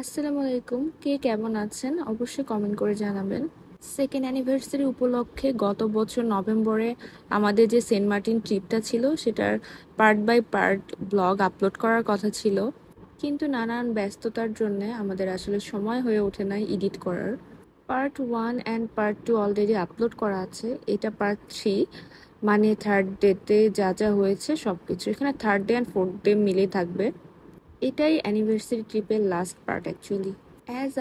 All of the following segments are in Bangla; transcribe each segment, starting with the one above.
আসসালামু আলাইকুম। কে কেমন আছেন? অবশ্যই কমেন্ট করে জানাবেন। সেকেন্ড অ্যানিভার্সারি উপলক্ষে গত বছর নভেম্বরে আমাদের যে সেন্ট মার্টিন ট্রিপটা ছিল সেটার part by part blog upload করার কথা ছিল। কিন্তু নানান ব্যস্ততার জন্য আমাদের আসলে সময় হয়ে ওঠে নাই এডিট করার। Part 1 and part 2 already upload করা আছে। এটা পার্ট 3, মানে থার্ড ডেতে যা যা হয়েছে সবকিছু। এখানে third day and fourth day মিলে থাকবে। এটাই অ্যানিভার্সারি ট্রিপের লাস্ট পার্ট অ্যাকচুয়ালি।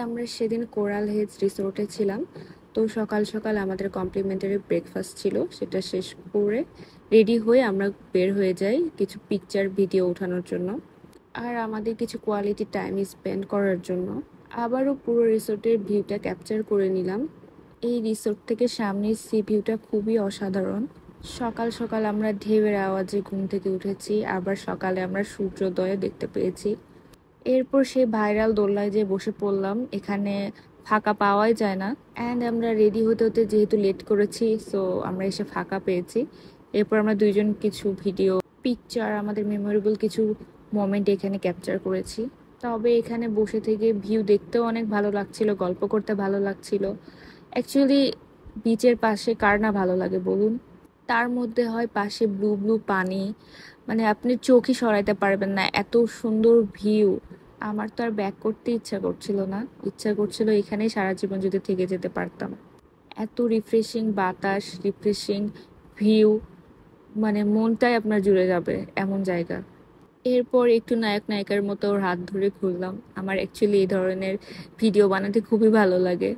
আমরা সেদিন কোরাল হেডস রিসোর্টে ছিলাম, তো সকাল সকাল আমাদের কমপ্লিমেন্টারি ব্রেকফাস্ট ছিল, সেটা শেষ করে রেডি হয়ে আমরা বের হয়ে যাই কিছু পিকচার ভিডিও ওঠানোর জন্য আর আমাদের কিছু কোয়ালিটি টাইম স্পেন্ড করার জন্য। আবারও পুরো রিসোর্টের ভিউটা ক্যাপচার করে নিলাম। এই রিসোর্ট থেকে সামনের সি ভিউটা খুবই অসাধারণ। সকাল সকাল আমরা ঢেউয়ের আওয়াজে ঘুম থেকে উঠেছি, আবার সকালে আমরা সূর্যোদয় দেখতে পেয়েছি। এরপর সেই ভাইরাল দোলনায় যে বসে পড়লাম, এখানে ফাঁকা পাওয়াই যায় না। আমরা রেডি হতে হতে যেহেতু লেট করেছি, সো আমরা এসে ফাঁকা পেয়েছি। এরপর আমরা দুইজন কিছু ভিডিও পিকচার, আমাদের মেমোরেবল কিছু মোমেন্ট এখানে ক্যাপচার করেছি। তবে এখানে বসে থেকে ভিউ দেখতেও অনেক ভালো লাগছিল, গল্প করতে ভালো লাগছিল। অ্যাকচুয়ালি বিচের পাশে কার না ভালো লাগে বলুন? তার মধ্যে হয় পাশে ব্লু ব্লু পানি, মানে আপনি চোখই সরাইতে পারবেন না, এত সুন্দর ভিউ। আমার তো আর ব্যাক করতে ইচ্ছা করছিল না, ইচ্ছা করছিল এখানেই সারা জীবন যদি থেকে যেতে পারতাম। এত রিফ্রেশিং বাতাস, রিফ্রেশিং ভিউ, মানে মনটাই আপনার জুড়ে যাবে এমন জায়গা। এরপর একটু নায়ক নায়িকার মতো ওর হাত ধরে ঘুরলাম। আমার অ্যাকচুয়ালি এই ধরনের ভিডিও বানাতে খুবই ভালো লাগে।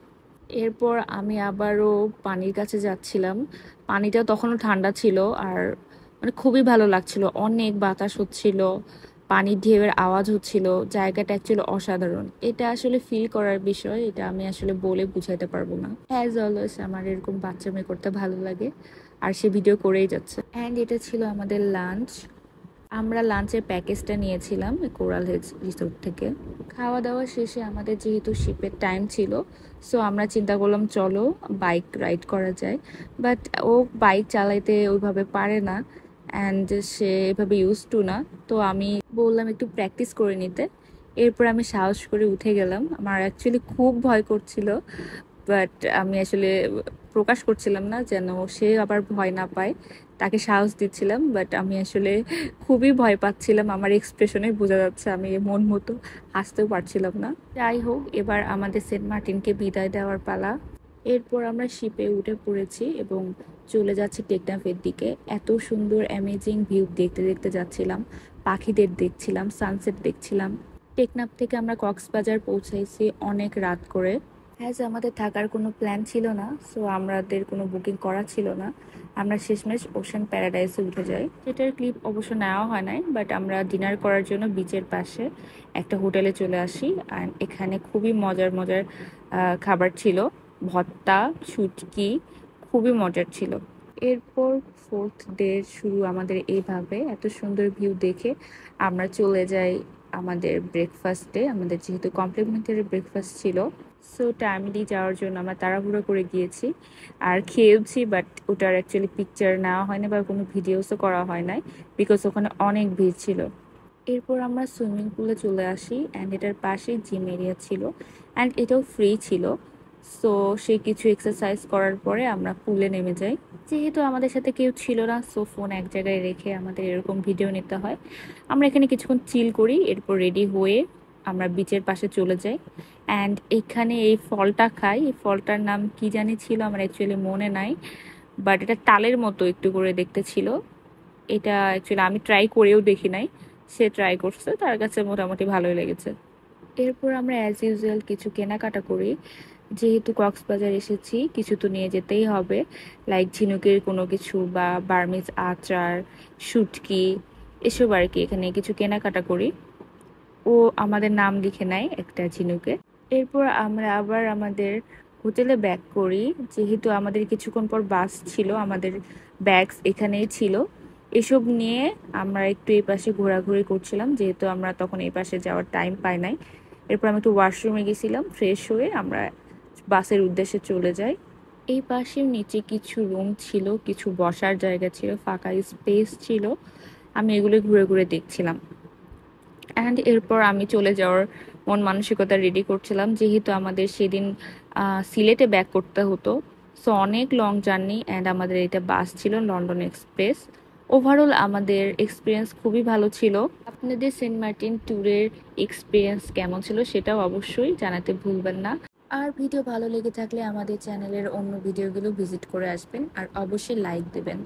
এরপর আমি আবারও পানির কাছে যাচ্ছিলাম। পানিটা তখনও ঠান্ডা ছিল আর মানে খুবই ভালো লাগছিল, অনেক বাতাস হচ্ছিল, পানির ঢেউয়ের আওয়াজ হচ্ছিল। জায়গাটা অ্যাকচুয়ালি অসাধারণ। এটা আসলে ফিল করার বিষয়, এটা আমি আসলে বলে বুঝাইতে পারবো না। অ্যাজ অলওয়েজ আমার এরকম বাচ্চামি করতে ভালো লাগে আর সে ভিডিও করেই যাচ্ছে। এটা ছিল আমাদের লাঞ্চ। আমরা লাঞ্চের প্যাকেজটা নিয়েছিলাম কোরাল হেডস রিসোর্ট থেকে। খাওয়া দাওয়া শেষে আমাদের যেহেতু শিপের টাইম ছিল, সো আমরা চিন্তা করলাম চলো বাইক রাইড করা যায়। বাট ও বাইক চালাইতে ওইভাবে পারে না, অ্যান্ড সে এভাবে ইউজ টু না। তো আমি বললাম একটু প্র্যাকটিস করে নিতে। এরপর আমি সাহস করে উঠে গেলাম। আমার অ্যাকচুয়ালি খুব ভয় করছিল, বাট আমি আসলে প্রকাশ করছিলাম না যেন সে আবার ভয় না পায়, তাকে সাহস দিচ্ছিলাম। বাট আমি আসলে খুবই ভয় পাচ্ছিলাম, আমার এক্সপ্রেশনে বোঝা যাচ্ছে, আমি মন মতো হাসতেও পারছিলাম না। যাই হোক, এবার আমাদের সেন্ট মার্টিনকে বিদায় দেওয়ার পালা। এরপর আমরা শিপে উঠে পড়েছি এবং চলে যাচ্ছি টেকনাফের দিকে। এত সুন্দর অ্যামেজিং ভিউ দেখতে দেখতে যাচ্ছিলাম, পাখিদের দেখছিলাম, সানসেট দেখছিলাম। টেকনাফ থেকে আমরা কক্সবাজার পৌঁছাইছি অনেক রাত করে। আমাদের থাকার কোনো প্ল্যান ছিল না, সো আমাদের কোনো বুকিং করা ছিল না। আমরা শেষমেশ ওশান প্যারাডাইসে উঠে যাই। সেটার ক্লিপ অবশ্য নেওয়া হয় নাই, বাট আমরা ডিনার করার জন্য বিচের পাশে একটা হোটেলে চলে আসি। আর এখানে খুবই মজার মজার খাবার ছিল, ভর্তা, শুটকি, খুবই মজার ছিল। এরপর ফোর্থ ডে শুরু আমাদের এইভাবে। এত সুন্দর ভিউ দেখে আমরা চলে যাই আমাদের ব্রেকফাস্টে। আমাদের যেহেতু কমপ্লিমেন্টারি ব্রেকফাস্ট ছিল, সো টাইমলি যাওয়ার জন্য আমরা তাড়াহুড়ো করে গিয়েছি আর খেয়েওছি। বাট ওটার অ্যাকচুয়ালি পিকচার নেওয়া হয়নি বা কোনো ভিডিওসও করা হয় নাই, বিকজ ওখানে অনেক ভিড় ছিল। এরপর আমরা সুইমিং পুলে চলে আসি, অ্যান্ড এটার পাশেই জিম এরিয়া ছিল, অ্যান্ড এটাও ফ্রি ছিল। সো সে কিছু এক্সারসাইজ করার পরে আমরা পুলে নেমে যাই। যেহেতু আমাদের সাথে কেউ ছিল না, সো ফোন এক জায়গায় রেখে আমাদের এরকম ভিডিও নিতে হয়। আমরা এখানে কিছুক্ষণ চিল করি, এরপর রেডি হয়ে আমরা বিচের পাশে চলে যাই। অ্যান্ড এখানে এই ফলটা খাই। এই ফলটার নাম কি জানি ছিল, আমার অ্যাকচুয়ালি মনে নাই, বাট এটা তালের মতো একটু করে দেখতে ছিল। এটা অ্যাকচুয়ালি আমি ট্রাই করেও দেখি নাই, সে ট্রাই করছে, তার কাছে মোটামুটি ভালোই লেগেছে। এরপর আমরা অ্যাজ ইউজুয়াল কিছু কেনাকাটা করি। যেহেতু কক্সবাজার এসেছি, কিছু তো নিয়ে যেতেই হবে, লাইক ঝিনুকের কোনো কিছু বা বার্মিজ আচার, শুটকি, এসব আর কি। এখানে কিছু কেনাকাটা করি। ও আমাদের নাম লিখে নেয় একটা ঝিনুকে। এরপর আমরা আবার আমাদের হোটেলে ব্যাক করি। যেহেতু আমাদের কিছুক্ষণ পর বাস ছিল, আমাদের ব্যাগস এখানেই ছিল। এসব নিয়ে আমরা একটু এই পাশে ঘোরাঘুরি করছিলাম, যেহেতু আমরা তখন এই পাশে যাওয়ার টাইম পাই নাই। এরপর আমি একটু ওয়াশরুমে গেছিলাম, ফ্রেশ হয়ে আমরা বাসের উদ্দেশ্যে চলে যাই। এই পাশের নিচে কিছু রুম ছিল, কিছু বসার জায়গা ছিল, ফাঁকা স্পেস ছিল। আমি এগুলো ঘুরে ঘুরে দেখছিলাম। এরপর আমি চলে যাওয়ার মন মানসিকতা রেডি করছিলাম, যেহেতু আমাদের সেদিন সিলেটে ব্যাক করতে হতো। সো অনেক লং জার্নি অ্যান্ড আমাদের এটা বাস ছিল লন্ডন এক্সপ্রেস। ওভারঅল আমাদের এক্সপিরিয়েন্স খুবই ভালো ছিল। আপনাদের সেন্ট মার্টিন ট্যুরের এক্সপিরিয়েন্স কেমন ছিল সেটাও অবশ্যই জানাতে ভুলবেন না। আর ভিডিও ভালো লেগে থাকলে আমাদের চ্যানেলের অন্য ভিডিওগুলো ভিজিট করে আসবেন আর অবশ্যই লাইক দেবেন।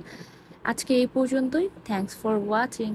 আজকে এই পর্যন্তই। Thanks for watching.